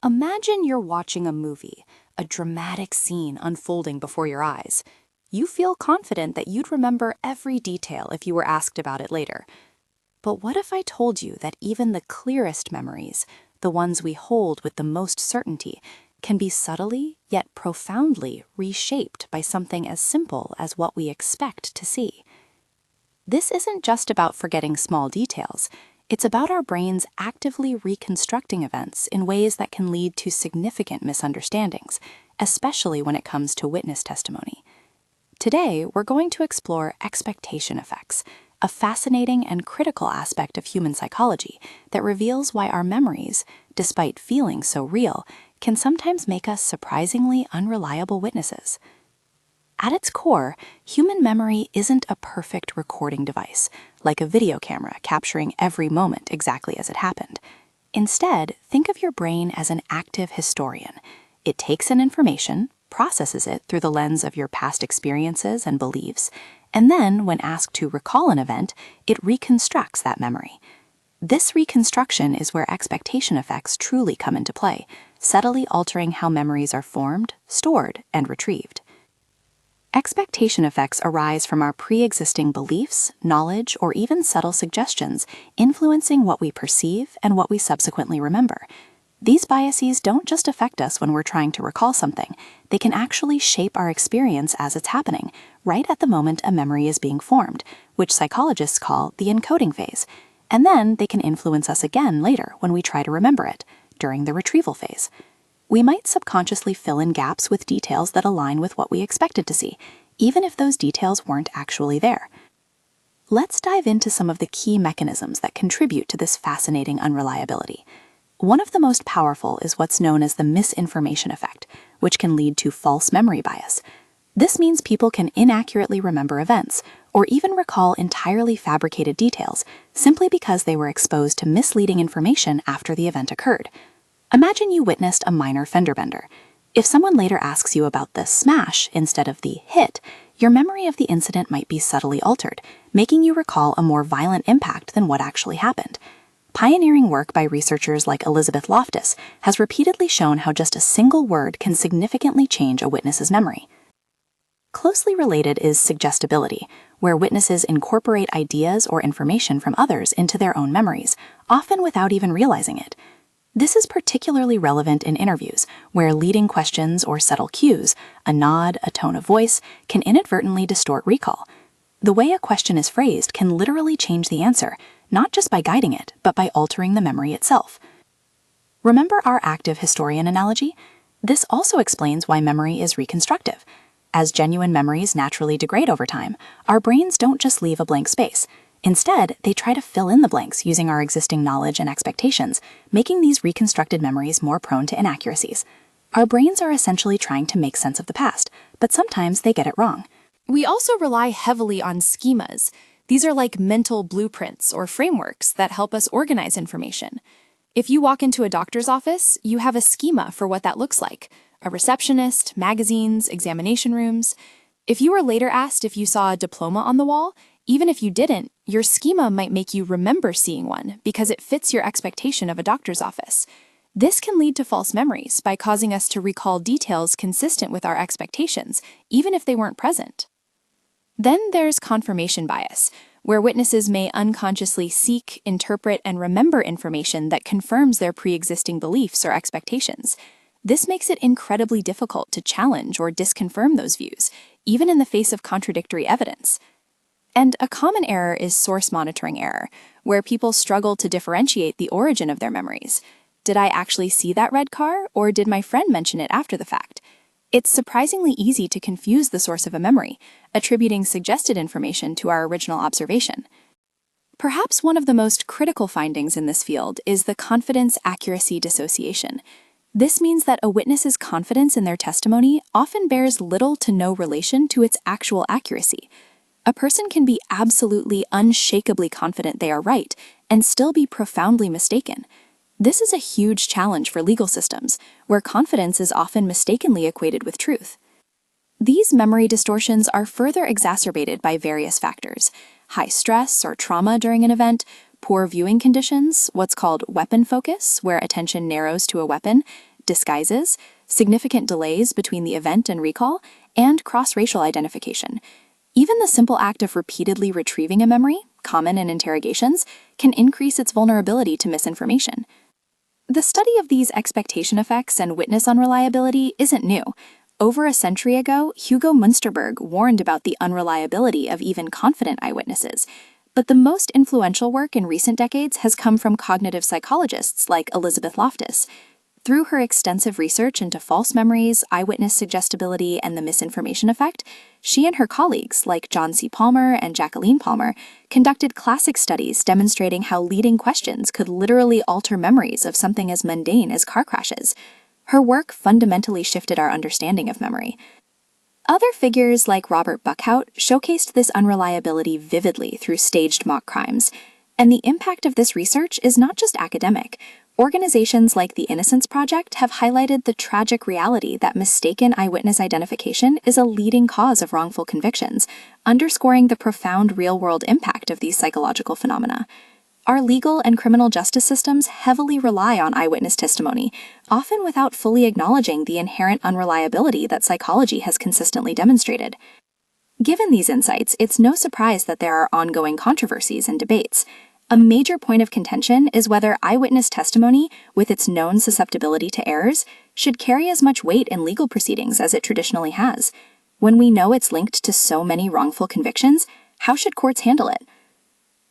Imagine you're watching a movie, a dramatic scene unfolding before your eyes. You feel confident that you'd remember every detail if you were asked about it later. But what if I told you that even the clearest memories, the ones we hold with the most certainty, can be subtly yet profoundly reshaped by something as simple as what we expect to see? This isn't just about forgetting small details. It's about our brains actively reconstructing events in ways that can lead to significant misunderstandings, especially when it comes to witness testimony. Today, we're going to explore expectation effects, a fascinating and critical aspect of human psychology that reveals why our memories, despite feeling so real, can sometimes make us surprisingly unreliable witnesses. At its core, human memory isn't a perfect recording device, like a video camera capturing every moment exactly as it happened. Instead, think of your brain as an active historian. It takes in information, processes it through the lens of your past experiences and beliefs, and then, when asked to recall an event, it reconstructs that memory. This reconstruction is where expectation effects truly come into play, subtly altering how memories are formed, stored, and retrieved. Expectation effects arise from our pre-existing beliefs, knowledge, or even subtle suggestions influencing what we perceive and what we subsequently remember. These biases don't just affect us when we're trying to recall something. They can actually shape our experience as it's happening, right at the moment a memory is being formed, which psychologists call the encoding phase. And then they can influence us again later when we try to remember it, during the retrieval phase. We might subconsciously fill in gaps with details that align with what we expected to see, even if those details weren't actually there. Let's dive into some of the key mechanisms that contribute to this fascinating unreliability. One of the most powerful is what's known as the misinformation effect, which can lead to false memory bias. This means people can inaccurately remember events, or even recall entirely fabricated details, simply because they were exposed to misleading information after the event occurred. Imagine you witnessed a minor fender bender. If someone later asks you about the smash instead of the hit, your memory of the incident might be subtly altered, making you recall a more violent impact than what actually happened. Pioneering work by researchers like Elizabeth Loftus has repeatedly shown how just a single word can significantly change a witness's memory. Closely related is suggestibility, where witnesses incorporate ideas or information from others into their own memories, often without even realizing it. This is particularly relevant in interviews, where leading questions or subtle cues, a nod, a tone of voice, can inadvertently distort recall. The way a question is phrased can literally change the answer, not just by guiding it, but by altering the memory itself. Remember our active historian analogy? This also explains why memory is reconstructive. As genuine memories naturally degrade over time, our brains don't just leave a blank space. Instead, they try to fill in the blanks using our existing knowledge and expectations, making these reconstructed memories more prone to inaccuracies. Our brains are essentially trying to make sense of the past, but sometimes they get it wrong. We also rely heavily on schemas. These are like mental blueprints or frameworks that help us organize information. If you walk into a doctor's office, you have a schema for what that looks like: a receptionist, magazines, examination rooms. If you were later asked if you saw a diploma on the wall, even if you didn't, your schema might make you remember seeing one because it fits your expectation of a doctor's office. This can lead to false memories by causing us to recall details consistent with our expectations, even if they weren't present. Then there's confirmation bias, where witnesses may unconsciously seek, interpret, and remember information that confirms their pre-existing beliefs or expectations. This makes it incredibly difficult to challenge or disconfirm those views, even in the face of contradictory evidence. And a common error is source monitoring error, where people struggle to differentiate the origin of their memories. Did I actually see that red car, or did my friend mention it after the fact? It's surprisingly easy to confuse the source of a memory, attributing suggested information to our original observation. Perhaps one of the most critical findings in this field is the confidence-accuracy dissociation. This means that a witness's confidence in their testimony often bears little to no relation to its actual accuracy. A person can be absolutely unshakably confident they are right and still be profoundly mistaken. This is a huge challenge for legal systems, where confidence is often mistakenly equated with truth. These memory distortions are further exacerbated by various factors: high stress or trauma during an event, poor viewing conditions, what's called weapon focus, where attention narrows to a weapon, disguises, significant delays between the event and recall, and cross-racial identification. Even the simple act of repeatedly retrieving a memory, common in interrogations, can increase its vulnerability to misinformation. The study of these expectation effects and witness unreliability isn't new. Over a century ago, Hugo Münsterberg warned about the unreliability of even confident eyewitnesses. But the most influential work in recent decades has come from cognitive psychologists like Elizabeth Loftus. Through her extensive research into false memories, eyewitness suggestibility, and the misinformation effect, she and her colleagues, like John C. Palmer and Jacqueline Palmer, conducted classic studies demonstrating how leading questions could literally alter memories of something as mundane as car crashes. Her work fundamentally shifted our understanding of memory. Other figures like Robert Buckhout showcased this unreliability vividly through staged mock crimes. And the impact of this research is not just academic. Organizations like the Innocence Project have highlighted the tragic reality that mistaken eyewitness identification is a leading cause of wrongful convictions, underscoring the profound real-world impact of these psychological phenomena. Our legal and criminal justice systems heavily rely on eyewitness testimony, often without fully acknowledging the inherent unreliability that psychology has consistently demonstrated. Given these insights, it's no surprise that there are ongoing controversies and debates. A major point of contention is whether eyewitness testimony, with its known susceptibility to errors, should carry as much weight in legal proceedings as it traditionally has. When we know it's linked to so many wrongful convictions, how should courts handle it?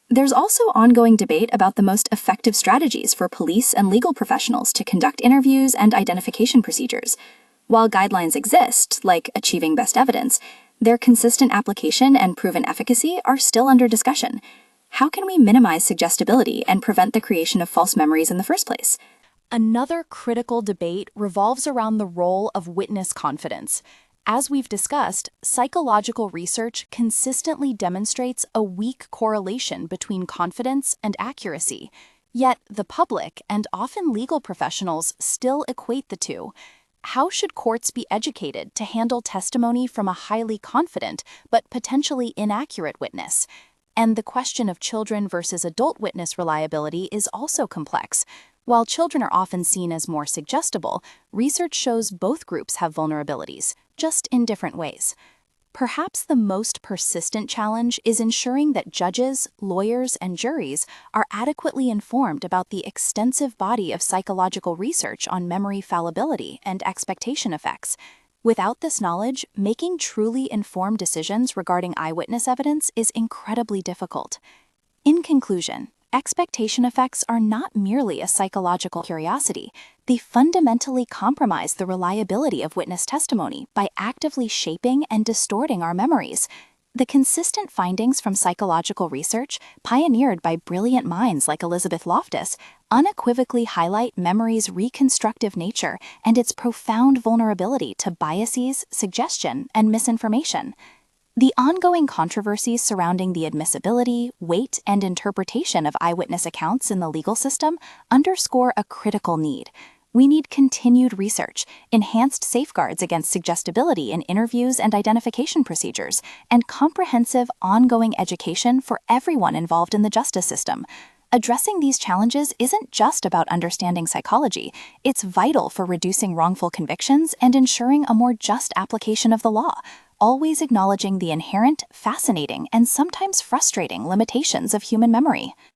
There's also ongoing debate about the most effective strategies for police and legal professionals to conduct interviews and identification procedures. While guidelines exist, like achieving best evidence, their consistent application and proven efficacy are still under discussion. How can we minimize suggestibility and prevent the creation of false memories in the first place? Another critical debate revolves around the role of witness confidence. As we've discussed, psychological research consistently demonstrates a weak correlation between confidence and accuracy. Yet the public and often legal professionals still equate the two. How should courts be educated to handle testimony from a highly confident but potentially inaccurate witness? And the question of children versus adult witness reliability is also complex. While children are often seen as more suggestible, research shows both groups have vulnerabilities, just in different ways. Perhaps the most persistent challenge is ensuring that judges, lawyers, and juries are adequately informed about the extensive body of psychological research on memory fallibility and expectation effects. Without this knowledge, making truly informed decisions regarding eyewitness evidence is incredibly difficult. In conclusion, expectation effects are not merely a psychological curiosity. They fundamentally compromise the reliability of witness testimony by actively shaping and distorting our memories. The consistent findings from psychological research, pioneered by brilliant minds like Elizabeth Loftus, unequivocally highlight memory's reconstructive nature and its profound vulnerability to biases, suggestion, and misinformation. The ongoing controversies surrounding the admissibility, weight, and interpretation of eyewitness accounts in the legal system underscore a critical need. We need continued research, enhanced safeguards against suggestibility in interviews and identification procedures, and comprehensive ongoing education for everyone involved in the justice system. Addressing these challenges isn't just about understanding psychology, it's vital for reducing wrongful convictions and ensuring a more just application of the law, always acknowledging the inherent, fascinating, and sometimes frustrating limitations of human memory.